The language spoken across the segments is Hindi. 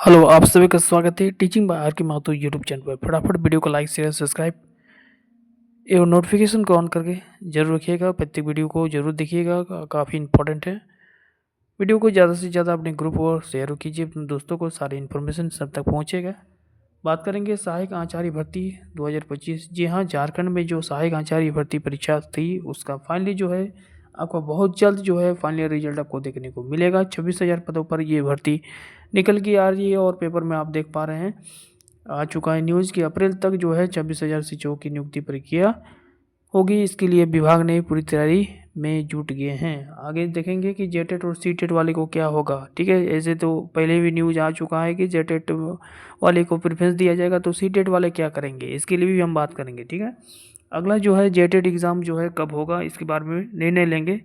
हेलो, आप सभी का स्वागत है टीचिंग बाय आर के महतो यूट्यूब चैनल पर। फटाफट वीडियो को लाइक शेयर सब्सक्राइब एवं नोटिफिकेशन को ऑन करके जरूर रखिएगा। प्रत्येक वीडियो को जरूर देखिएगा, काफ़ी इंपॉर्टेंट है। वीडियो को ज़्यादा से ज़्यादा अपने ग्रुप और शेयर कीजिए अपने दोस्तों को, सारी इन्फॉर्मेशन सब तक पहुँचेगा। बात करेंगे सहायक आचार्य भर्ती 2025। जी हाँ, झारखंड में जो सहायक आचार्य भर्ती परीक्षा थी उसका फाइनली जो है आपका बहुत जल्द जो है फाइनली रिजल्ट आपको देखने को मिलेगा। 26,000 पदों पर ये भर्ती निकल के आ रही है और पेपर में आप देख पा रहे हैं आ चुका है न्यूज़ कि अप्रैल तक जो है 26,000 शिक्षकों की नियुक्ति प्रक्रिया होगी। इसके लिए विभाग ने पूरी तैयारी में जुट गए हैं। आगे देखेंगे कि जेटेट और सीटेट वाले को क्या होगा। ठीक है, ऐसे तो पहले भी न्यूज़ आ चुका है कि जेटेट वाले को प्रेफरेंस दिया जाएगा, तो सीटेट वाले क्या करेंगे इसके लिए भी हम बात करेंगे। ठीक है, अगला जो है जेटेट एग्ज़ाम जो है कब होगा इसके बारे में निर्णय लेंगे।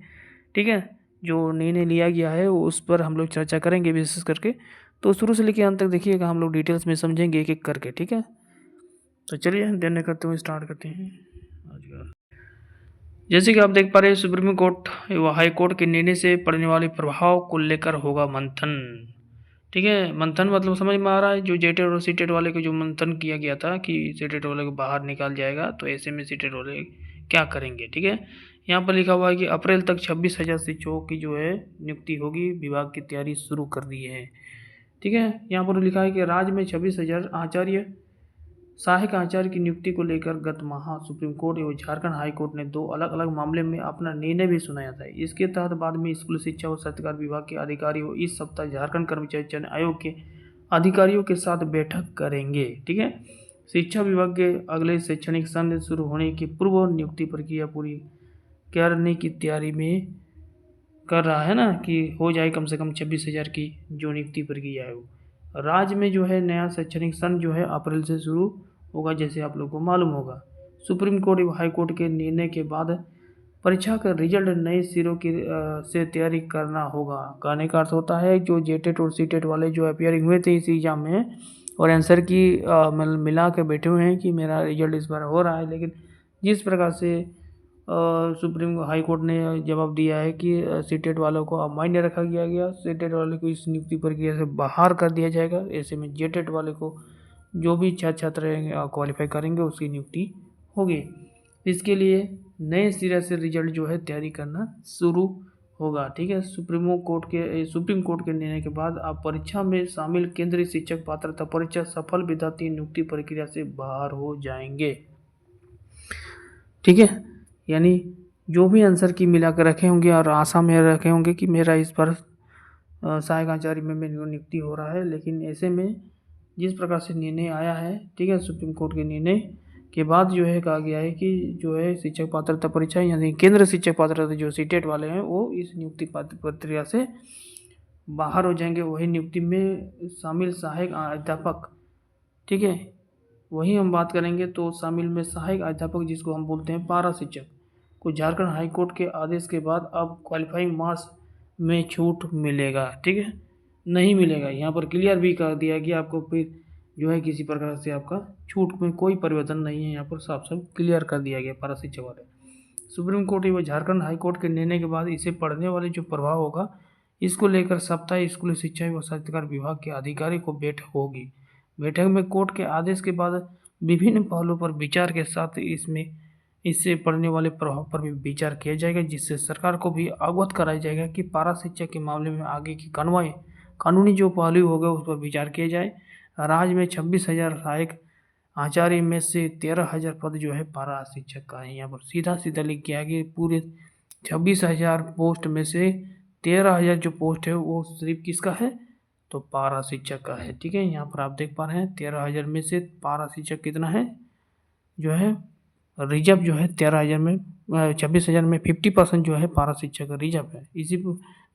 ठीक है, जो निर्णय लिया गया है उस पर हम लोग चर्चा करेंगे विशेष करके। तो शुरू से लेकर अंत तक देखिएगा, हम लोग डिटेल्स में समझेंगे एक एक करके। ठीक है, तो चलिए देने करते हुए स्टार्ट करते हैं आज का। जैसे कि आप देख पा रहे हैं, सुप्रीम कोर्ट व हाई कोर्ट के निर्णय से पड़ने वाले प्रभाव को लेकर होगा मंथन। ठीक है, मंथन मतलब समझ में आ रहा है, जो जेटेट और सीटेट वाले को जो मंथन किया गया था कि सीटेट वाले को बाहर निकाल जाएगा, तो ऐसे में सीटेट वाले क्या करेंगे। ठीक है, यहाँ पर लिखा हुआ है कि अप्रैल तक 26,000 शिक्षकों की जो है नियुक्ति होगी, विभाग की तैयारी शुरू कर दी है। ठीक है, यहाँ पर लिखा है कि राज्य में 26,000 आचार्य सहायक आचार्य की नियुक्ति को लेकर गत माह सुप्रीम कोर्ट एवं झारखंड हाई कोर्ट ने दो अलग अलग मामले में अपना निर्णय भी सुनाया था। इसके तहत बाद में स्कूल शिक्षा और सत्कार विभाग के अधिकारियों इस सप्ताह झारखंड कर्मचारी चयन आयोग के अधिकारियों के साथ बैठक करेंगे। ठीक है, शिक्षा विभाग के अगले शैक्षणिक सत्र शुरू होने की पूर्व नियुक्ति प्रक्रिया पूरी करने की तैयारी में कर रहा है ना, कि हो जाए कम से कम 26,000 की जो नियुक्ति प्रक्रिया है वो। राज्य में जो है नया शैक्षणिक सत्र जो है अप्रैल से शुरू होगा, जैसे आप लोग को मालूम होगा। सुप्रीम कोर्ट व हाई कोर्ट के निर्णय के बाद परीक्षा का रिजल्ट नए सिरों की से तैयारी करना होगा। कहने का अर्थ होता है जो जेटेट और सीटेट वाले जो अपियरिंग हुए थे इस एग्जाम में और आंसर की मिला के बैठे हुए हैं कि मेरा रिजल्ट इस बार हो रहा है, लेकिन जिस प्रकार से सुप्रीम हाई कोर्ट ने जवाब दिया है कि सीटेट वालों को अमान्य रखा गया, सीटेट वाले को इस नियुक्ति प्रक्रिया से बाहर कर दिया जाएगा। ऐसे में जेटेट वाले को जो भी छात्र क्वालिफाई करेंगे उसकी नियुक्ति होगी। इसके लिए नए सिरे से रिजल्ट जो है तैयारी करना शुरू होगा। ठीक है, सुप्रीम कोर्ट के निर्णय के बाद आप परीक्षा में शामिल केंद्रीय शिक्षक पात्रता परीक्षा सफल विद्यार्थी नियुक्ति प्रक्रिया से बाहर हो जाएंगे। ठीक है, यानी जो भी आंसर की मिला कर रखे होंगे और आशा में रखे होंगे कि मेरा इस पर सहायक आचार्य में नियुक्ति हो रहा है, लेकिन ऐसे में जिस प्रकार से निर्णय आया है, ठीक है, सुप्रीम कोर्ट के निर्णय के बाद जो है कहा गया है कि जो है शिक्षक पात्रता परीक्षा यानी केंद्र शिक्षक पात्रता जो सीटेट वाले हैं वो इस नियुक्ति प्रक्रिया से बाहर हो जाएंगे। वही नियुक्ति में शामिल सहायक अध्यापक, ठीक है, वही हम बात करेंगे। तो शामिल में सहायक अध्यापक जिसको हम बोलते हैं पारा शिक्षक को झारखंड हाई कोर्ट के आदेश के बाद अब क्वालिफाइंग मार्क्स में छूट मिलेगा। ठीक है, नहीं मिलेगा, यहाँ पर क्लियर भी कर दिया कि आपको फिर जो है किसी प्रकार से आपका छूट में कोई परिवर्तन नहीं है, यहाँ पर साफ साफ क्लियर कर दिया गया पारा शिक्षक वाले। सुप्रीम कोर्ट एवं झारखंड हाई कोर्ट के निर्णय के बाद इसे पढ़ने वाले जो प्रभाव होगा इसको लेकर सप्ताह स्कूल शिक्षा एवं संस्कार विभाग के अधिकारी को बैठक होगी। बैठक में कोर्ट के आदेश के बाद विभिन्न पहलुओं पर विचार के साथ इससे पड़ने वाले प्रभाव पर भी विचार किया जाएगा, जिससे सरकार को भी अवगत कराया जाएगा कि पारा शिक्षा के मामले में आगे की कानूनी जो पहलू होगा उस पर विचार किया जाए। राज्य में 26,000 सहायक आचार्य में से 13,000 पद जो है पारा शिक्षक का है। यहाँ पर सीधा लिख किया कि पूरे 26,000 पोस्ट में से 13,000 जो पोस्ट है वो सिर्फ किसका है, तो पारा शिक्षक का है। ठीक है, यहाँ पर आप देख पा रहे हैं 13,000 में से पारा शिक्षक कितना है, जो है रिजर्व जो है 13,000 में 26,000 में 50% जो है पारा शिक्षक का रिजर्व है इसी।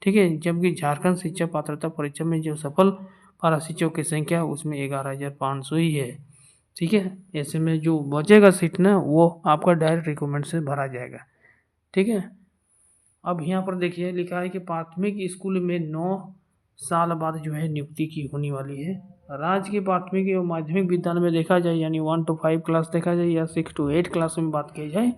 ठीक है, जबकि झारखंड शिक्षा पात्रता परीक्षा में जो सफल पारा शिक्षकों की संख्या उसमें 11,500 ही है। ठीक है, ऐसे में जो बचेगा सीट ना वो आपका डायरेक्ट रिक्रूटमेंट से भरा जाएगा। ठीक है, अब यहाँ पर देखिए लिखा है कि प्राथमिक स्कूल में 9 साल बाद जो है नियुक्ति की होने वाली है। राज्य के प्राथमिक एवं माध्यमिक विद्यालय में देखा जाए यानी 1 to 5 क्लास देखा जाए या 6 to 8 क्लास में बात की जाए,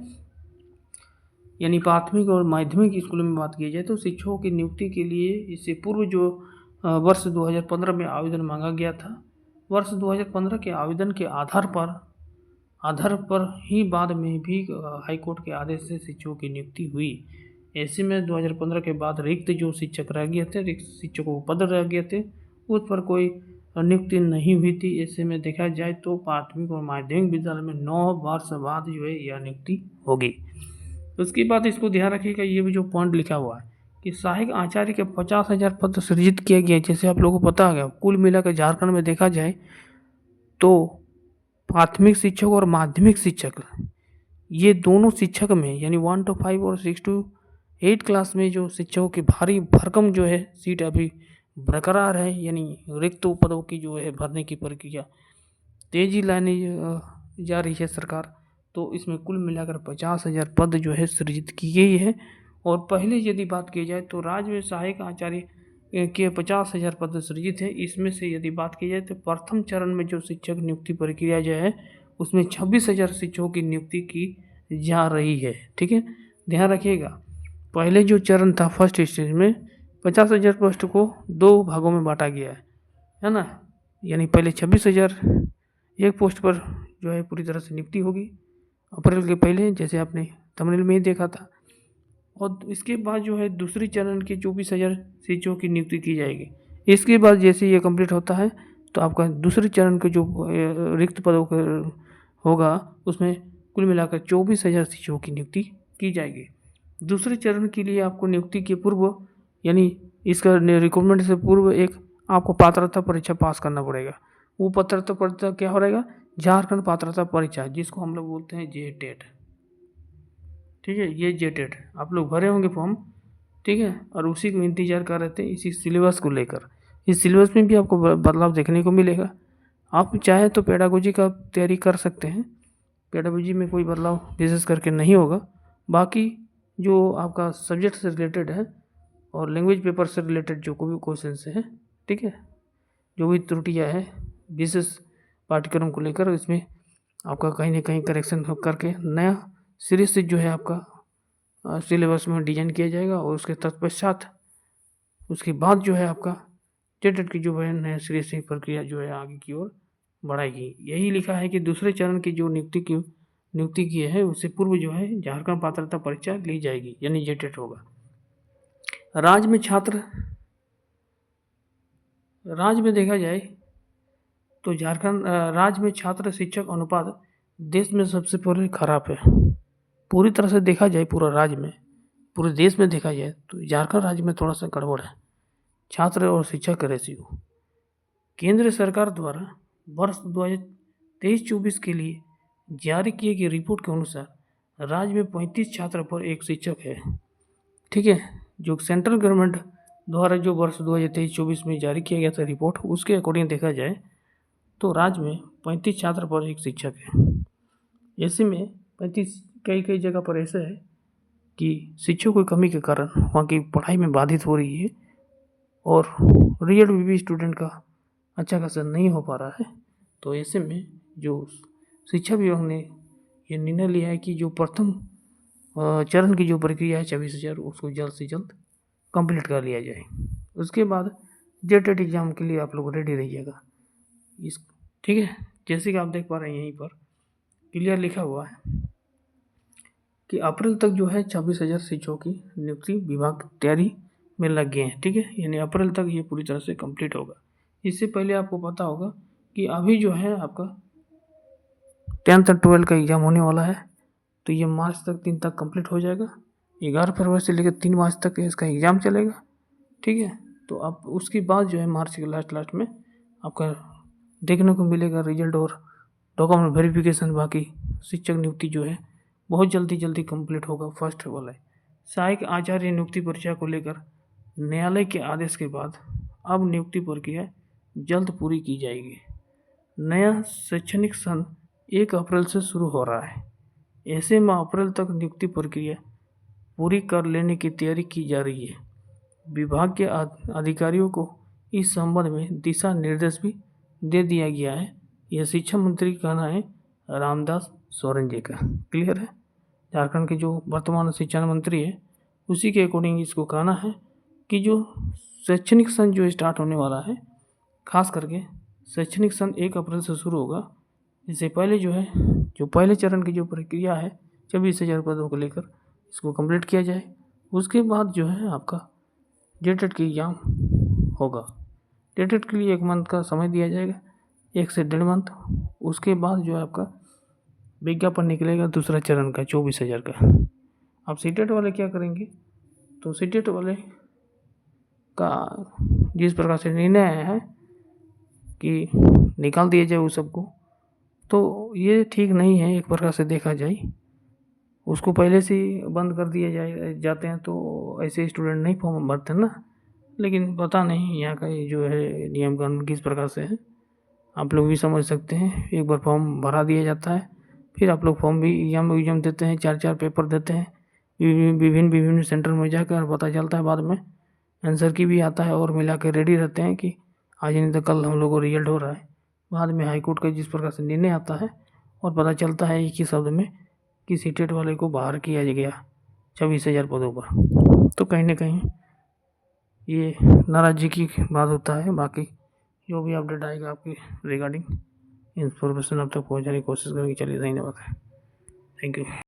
यानी प्राथमिक और माध्यमिक स्कूलों में बात की जाए तो शिक्षकों की नियुक्ति के लिए इससे पूर्व जो वर्ष 2015 में आवेदन मांगा गया था। वर्ष 2015 के आवेदन के आधार पर ही बाद में भी हाईकोर्ट के आदेश से शिक्षकों की नियुक्ति हुई। ऐसे में 2015 के बाद रिक्त जो शिक्षक रह गए थे, रिक्त शिक्षकों के पद रह गए थे, उस पर कोई नियुक्ति नहीं हुई थी। ऐसे में देखा जाए तो प्राथमिक और माध्यमिक विद्यालय में 9 वर्ष बाद जो है यह नियुक्ति होगी। उसके बाद इसको ध्यान रखिएगा, ये भी जो पॉइंट लिखा हुआ है कि सहायक आचार्य के 50,000 पद सृजित किए गए। जैसे आप लोगों को पता है, कुल मिलाकर झारखंड में देखा जाए तो प्राथमिक शिक्षक और माध्यमिक शिक्षक, ये दोनों शिक्षक में यानी 1 to 5 और 6 to 8 क्लास में जो शिक्षकों की भारी भरकम जो है सीट अभी बरकरार है, यानी रिक्त पदों की जो है भरने की प्रक्रिया तेजी लाने जा रही है सरकार। तो इसमें कुल मिलाकर 50,000 पद जो है सृजित की गई है। और पहले यदि बात की जाए तो राज्य में सहायक आचार्य के 50,000 पद सृजित है। इसमें से यदि बात की जाए तो प्रथम चरण में जो शिक्षक नियुक्ति प्रक्रिया जो है उसमें 26,000 शिक्षकों की नियुक्ति की जा रही है। ठीक है, ध्यान रखिएगा। पहले जो चरण था फर्स्ट स्टेज में 50,000 पोस्ट को 2 भागों में बांटा गया है ना। यानी पहले 26,000 एक पोस्ट पर जो है पूरी तरह से नियुक्ति होगी अप्रैल के पहले, जैसे आपने थंबनेल में ही देखा था। और इसके बाद जो है दूसरी चरण की 24,000 शिक्षकों की नियुक्ति की जाएगी। इसके बाद जैसे ये कंप्लीट होता है तो आपका दूसरे चरण के जो रिक्त पदों का होगा उसमें कुल मिलाकर 24,000 शिक्षकों की नियुक्ति की जाएगी। दूसरे चरण के लिए आपको नियुक्ति के पूर्व यानी इसका रिक्रूटमेंट से पूर्व एक आपको पात्रता परीक्षा पास करना पड़ेगा। वो पात्रता परीक्षा क्या हो रहेगा? झारखंड पात्रता परीक्षा, जिसको हम लोग बोलते हैं जेटेट। ठीक है, ये जेटेट आप लोग भरे होंगे फॉर्म, ठीक है, और उसी को इंतजार कर रहे थे इसी सिलेबस को लेकर। इस सिलेबस में भी आपको बदलाव देखने को मिलेगा। आप चाहे तो पेडागोजी का तैयारी कर सकते हैं, पेडागोजी में कोई बदलाव विशेष करके नहीं होगा। बाकी जो आपका सब्जेक्ट से रिलेटेड है और लैंग्वेज पेपर से रिलेटेड जो कोई भी क्वेश्चन है, ठीक है, जो भी त्रुटियाँ हैं विशेष पाठ्यक्रम को लेकर, इसमें आपका कहीं ना कहीं करेक्शन करके नया सिरे से जो है आपका सिलेबस में डिजाइन किया जाएगा। और उसके तत्पश्चात उसके बाद जो है आपका टेट की जो है नया सिरे से प्रक्रिया जो है आगे की ओर बढ़ाएगी। यही लिखा है कि दूसरे चरण की जो नियुक्ति की है उससे पूर्व जो है झारखंड पात्रता परीक्षा ली जाएगी, यानी जेटेट होगा। राज्य में देखा जाए तो झारखंड राज्य में छात्र शिक्षक अनुपात देश में सबसे पहले खराब है। पूरी तरह से देखा जाए पूरा राज्य में, पूरे देश में देखा जाए तो झारखंड राज्य में थोड़ा सा गड़बड़ है छात्र और शिक्षक का रेशियो। केंद्र सरकार द्वारा वर्ष 2023-24 के लिए जारी किए गए रिपोर्ट के अनुसार राज्य में 35 छात्र पर एक शिक्षक है। ठीक है, जो सेंट्रल गवर्नमेंट द्वारा जो वर्ष 2023-24 में जारी किया गया था रिपोर्ट, उसके अकॉर्डिंग देखा जाए तो राज्य में 35 छात्र पर एक शिक्षक है। ऐसे में 35 कई जगह पर ऐसा है कि शिक्षकों की कमी के कारण वहाँ की पढ़ाई में बाधित हो रही है और रिजल्ट भी स्टूडेंट का अच्छा खासा नहीं हो पा रहा है। तो ऐसे में जो शिक्षा विभाग ने ये निर्णय लिया है कि जो प्रथम चरण की जो प्रक्रिया है 26,000 उसको जल्द से जल्द कंप्लीट कर लिया जाए। उसके बाद जेटेट एग्ज़ाम के लिए आप लोग रेडी रहिएगा। ठीक है, जैसे कि आप देख पा रहे हैं यहीं पर क्लियर लिखा हुआ है कि अप्रैल तक जो है 26,000 शिक्षकों की नियुक्ति विभाग तैयारी में लग गए हैं। ठीक है, यानी अप्रैल तक ये पूरी तरह से कंप्लीट होगा। इससे पहले आपको पता होगा कि अभी जो है आपका 10th और 12th का एग्ज़ाम होने वाला है, तो ये मार्च तक 3 तक कंप्लीट हो जाएगा। 11 फरवरी से लेकर 3 मार्च तक इसका एग्ज़ाम चलेगा। ठीक है, तो आप उसके बाद जो है मार्च के लास्ट में आपका देखने को मिलेगा रिजल्ट और डॉक्यूमेंट वेरिफिकेशन। बाकी शिक्षक नियुक्ति जो है बहुत जल्दी कंप्लीट होगा। फर्स्ट वाला है सहायक आचार्य नियुक्ति परीक्षा को लेकर न्यायालय के आदेश के बाद अब नियुक्ति प्रक्रिया जल्द पूरी की जाएगी। नया शैक्षणिक सन 1 अप्रैल से शुरू हो रहा है। ऐसे में अप्रैल तक नियुक्ति प्रक्रिया पूरी कर लेने की तैयारी की जा रही है। विभाग के अधिकारियों को इस संबंध में दिशा निर्देश भी दे दिया गया है। यह शिक्षा मंत्री का कहना है, रामदास सोरेन जी का। क्लियर है, झारखंड के जो वर्तमान शिक्षा मंत्री है उसी के अकॉर्डिंग इसको कहना है कि जो शैक्षणिक सन जो स्टार्ट होने वाला है, खास करके शैक्षणिक सन 1 अप्रैल से शुरू होगा। इससे पहले जो है, जो पहले चरण की जो प्रक्रिया है 24,000 पदों को लेकर, इसको कंप्लीट किया जाए। उसके बाद जो है आपका जेटेट की एग्ज़ाम होगा। जेटेट के लिए 1 मंथ का समय दिया जाएगा, 1 से 1.5 मंथ। उसके बाद जो है आपका विज्ञापन निकलेगा दूसरा चरण का 24,000 का। अब सीटेट वाले क्या करेंगे, तो सीटेट वाले का जिस प्रकार से निर्णय आया है कि निकाल दिया जाए उस सबको, तो ये ठीक नहीं है। एक प्रकार से देखा जाए, उसको पहले से ही बंद कर दिया जाते हैं तो ऐसे स्टूडेंट नहीं फॉर्म भरते ना। लेकिन पता नहीं यहाँ का ये जो है नियम कानून किस प्रकार से है, आप लोग भी समझ सकते हैं। एक बार फॉर्म भरा दिया जाता है, फिर आप लोग फॉर्म भी एग्ज़ाम देते हैं, 4 पेपर देते हैं, विभिन्न सेंटर में जाकर पता चलता है बाद में आंसर की भी आता है, और मिला के रेडी रहते हैं कि आज नहीं तो कल हम लोग को रिजल्ट हो रहा है। बाद में हाई कोर्ट का जिस प्रकार से निर्णय आता है और पता चलता है एक ही शब्द में कि सीटेट वाले को बाहर किया गया 24,000 पदों पर, तो कहीं ना कहीं ये नाराज़गी की बात होता है। बाकी जो भी अपडेट आएगा आपकी रिगार्डिंग इन्फॉर्मेशन अब तक पहुँचाने की कोशिश करेंगे। चलिए, धन्यवाद, थैंक यू।